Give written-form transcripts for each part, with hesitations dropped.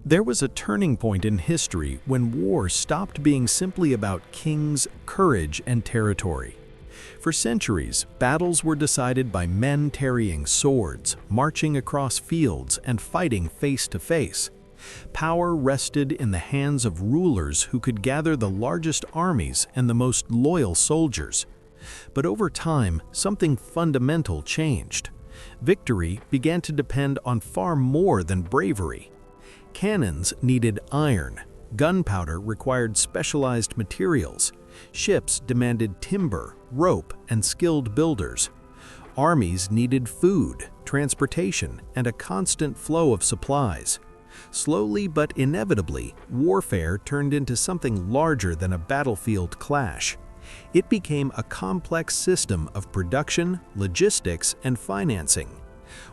There was a turning point in history when war stopped being simply about kings, courage, and territory. For centuries, battles were decided by men carrying swords, marching across fields, and fighting face to face. Power rested in the hands of rulers who could gather the largest armies and the most loyal soldiers. But over time, something fundamental changed. Victory began to depend on far more than bravery. Cannons needed iron, gunpowder required specialized materials, ships demanded timber, rope, and skilled builders. Armies needed food, transportation, and a constant flow of supplies. Slowly but inevitably, warfare turned into something larger than a battlefield clash. It became a complex system of production, logistics, and financing.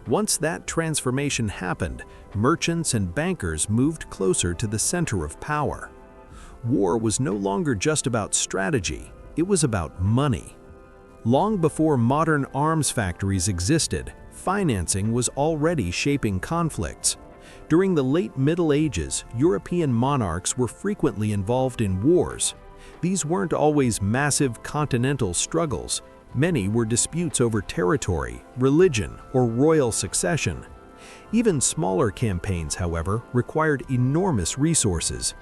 Once that transformation happened, merchants and bankers moved closer to the center of power. War was no longer just about strategy, it was about money. Long before modern arms factories existed, financing was already shaping conflicts. During the late Middle Ages, European monarchs were frequently involved in wars. These weren't always massive continental struggles. Many were disputes over territory, religion, or royal succession. Even smaller campaigns, however, required enormous resources.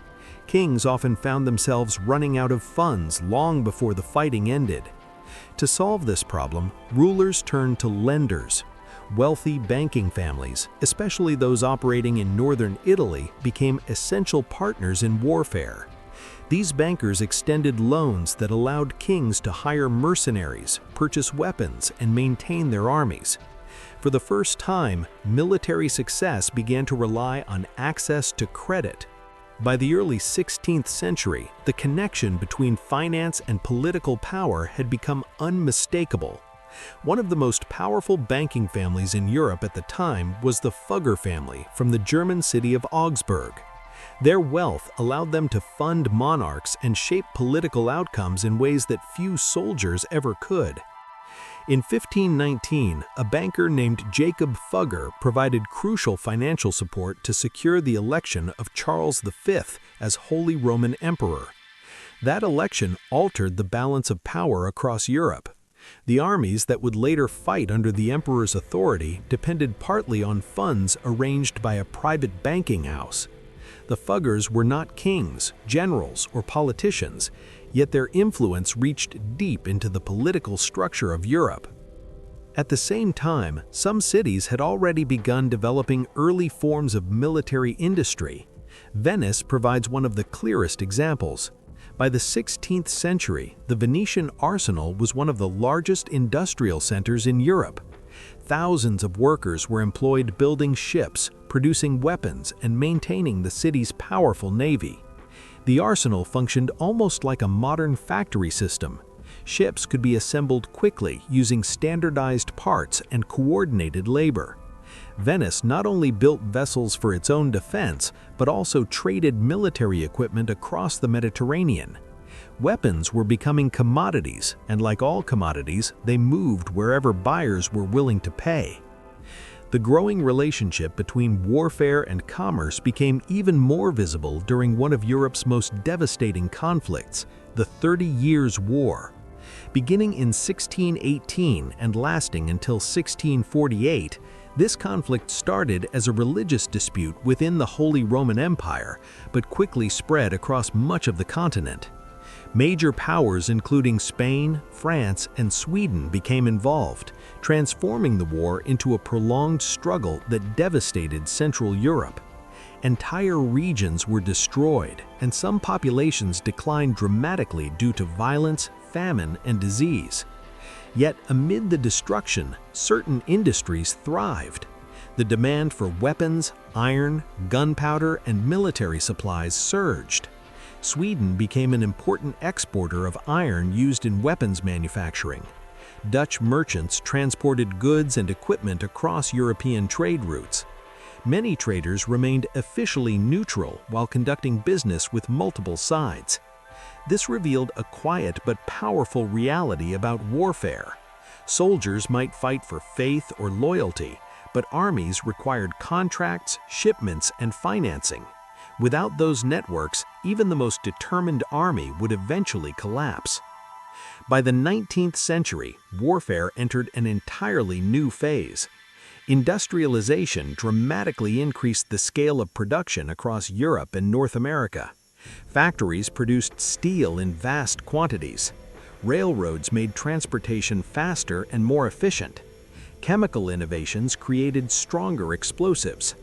Kings often found themselves running out of funds long before the fighting ended. To solve this problem, rulers turned to lenders. Wealthy banking families, especially those operating in northern Italy, became essential partners in warfare. These bankers extended loans that allowed kings to hire mercenaries, purchase weapons, and maintain their armies. For the first time, military success began to rely on access to credit. By the early 16th century, the connection between finance and political power had become unmistakable. One of the most powerful banking families in Europe at the time was the Fugger family from the German city of Augsburg. Their wealth allowed them to fund monarchs and shape political outcomes in ways that few soldiers ever could. In 1519, a banker named Jacob Fugger provided crucial financial support to secure the election of Charles V as Holy Roman Emperor. That election altered the balance of power across Europe. The armies that would later fight under the emperor's authority depended partly on funds arranged by a private banking house. The Fuggers were not kings, generals, or politicians, yet their influence reached deep into the political structure of Europe. At the same time, some cities had already begun developing early forms of military industry. Venice provides one of the clearest examples. By the 16th century, the Venetian arsenal was one of the largest industrial centers in Europe. Thousands of workers were employed building ships, producing weapons, and maintaining the city's powerful navy. The arsenal functioned almost like a modern factory system. Ships could be assembled quickly using standardized parts and coordinated labor. Venice not only built vessels for its own defense, but also traded military equipment across the Mediterranean. Weapons were becoming commodities, and like all commodities, they moved wherever buyers were willing to pay. The growing relationship between warfare and commerce became even more visible during one of Europe's most devastating conflicts, the 30 Years' War. Beginning in 1618 and lasting until 1648, this conflict started as a religious dispute within the Holy Roman Empire, but quickly spread across much of the continent. Major powers including Spain, France, and Sweden became involved, transforming the war into a prolonged struggle that devastated Central Europe. Entire regions were destroyed, and some populations declined dramatically due to violence, famine, and disease. Yet amid the destruction, certain industries thrived. The demand for weapons, iron, gunpowder, and military supplies surged. Sweden became an important exporter of iron used in weapons manufacturing. Dutch merchants transported goods and equipment across European trade routes. Many traders remained officially neutral while conducting business with multiple sides. This revealed a quiet but powerful reality about warfare. Soldiers might fight for faith or loyalty, but armies required contracts, shipments, and financing. Without those networks, even the most determined army would eventually collapse. By the 19th century, warfare entered an entirely new phase. Industrialization dramatically increased the scale of production across Europe and North America. Factories produced steel in vast quantities. Railroads made transportation faster and more efficient. Chemical innovations created stronger explosives.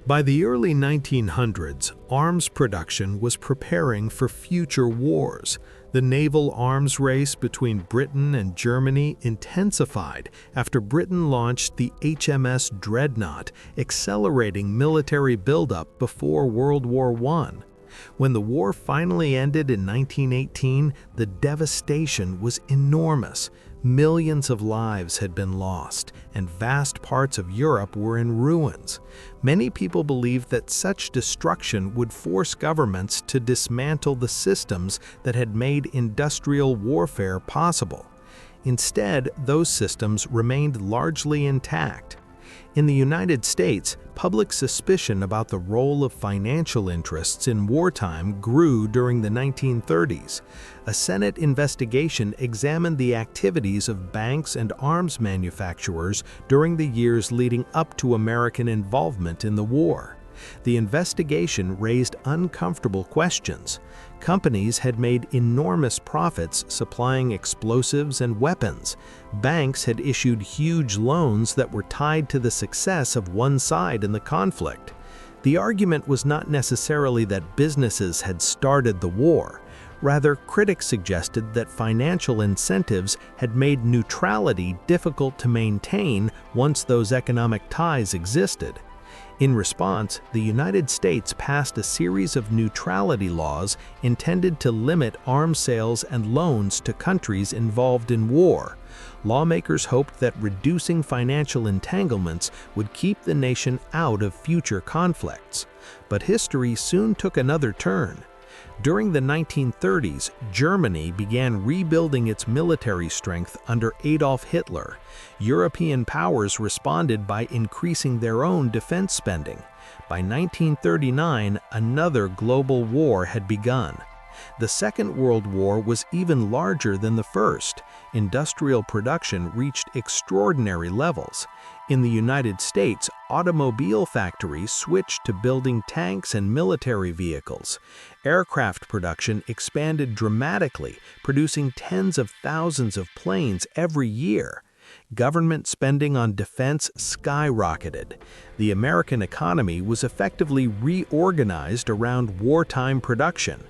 By the early 1900s, arms production was preparing for future wars. The naval arms race between Britain and Germany intensified after Britain launched the HMS Dreadnought, accelerating military buildup before World War I. When the war finally ended in 1918, the devastation was enormous. Millions of lives had been lost, and vast parts of Europe were in ruins. Many people believed that such destruction would force governments to dismantle the systems that had made industrial warfare possible. Instead, those systems remained largely intact. In the United States, public suspicion about the role of financial interests in wartime grew during the 1930s. A Senate investigation examined the activities of banks and arms manufacturers during the years leading up to American involvement in the war. The investigation raised uncomfortable questions. Companies had made enormous profits supplying explosives and weapons. Banks had issued huge loans that were tied to the success of one side in the conflict. The argument was not necessarily that businesses had started the war. Rather, critics suggested that financial incentives had made neutrality difficult to maintain once those economic ties existed. In response, the United States passed a series of neutrality laws intended to limit arms sales and loans to countries involved in war. Lawmakers hoped that reducing financial entanglements would keep the nation out of future conflicts. But history soon took another turn. During the 1930s, Germany began rebuilding its military strength under Adolf Hitler. European powers responded by increasing their own defense spending. By 1939, another global war had begun. The Second World War was even larger than the first. Industrial production reached extraordinary levels. In the United States, automobile factories switched to building tanks and military vehicles. Aircraft production expanded dramatically, producing tens of thousands of planes every year. Government spending on defense skyrocketed. The American economy was effectively reorganized around wartime production.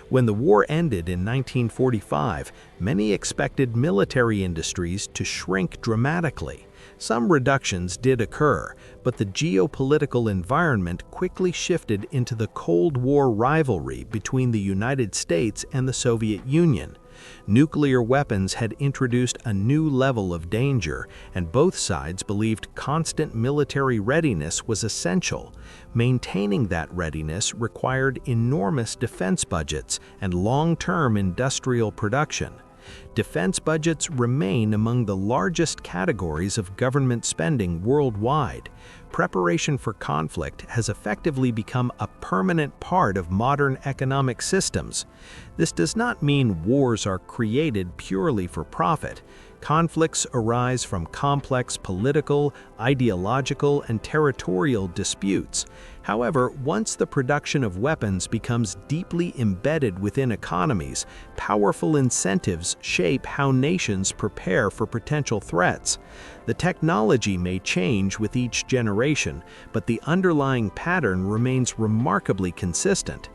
When the war ended in 1945, many expected military industries to shrink dramatically. Some reductions did occur, but the geopolitical environment quickly shifted into the Cold War rivalry between the United States and the Soviet Union. Nuclear weapons had introduced a new level of danger, and both sides believed constant military readiness was essential. Maintaining that readiness required enormous defense budgets and long-term industrial production. Defense budgets remain among the largest categories of government spending worldwide. Preparation for conflict has effectively become a permanent part of modern economic systems. This does not mean wars are created purely for profit. Conflicts arise from complex political, ideological, and territorial disputes. However, once the production of weapons becomes deeply embedded within economies, powerful incentives shape how nations prepare for potential threats. The technology may change with each generation, but the underlying pattern remains remarkably consistent.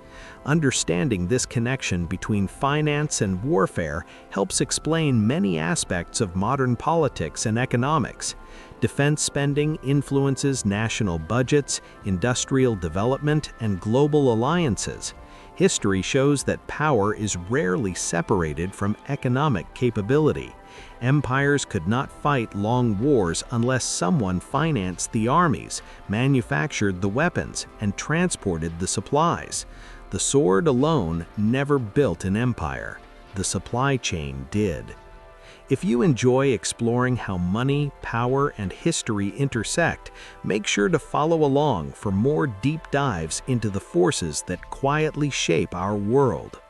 Understanding this connection between finance and warfare helps explain many aspects of modern politics and economics. Defense spending influences national budgets, industrial development, and global alliances. History shows that power is rarely separated from economic capability. Empires could not fight long wars unless someone financed the armies, manufactured the weapons, and transported the supplies. The sword alone never built an empire. The supply chain did. If you enjoy exploring how money, power, and history intersect, make sure to follow along for more deep dives into the forces that quietly shape our world.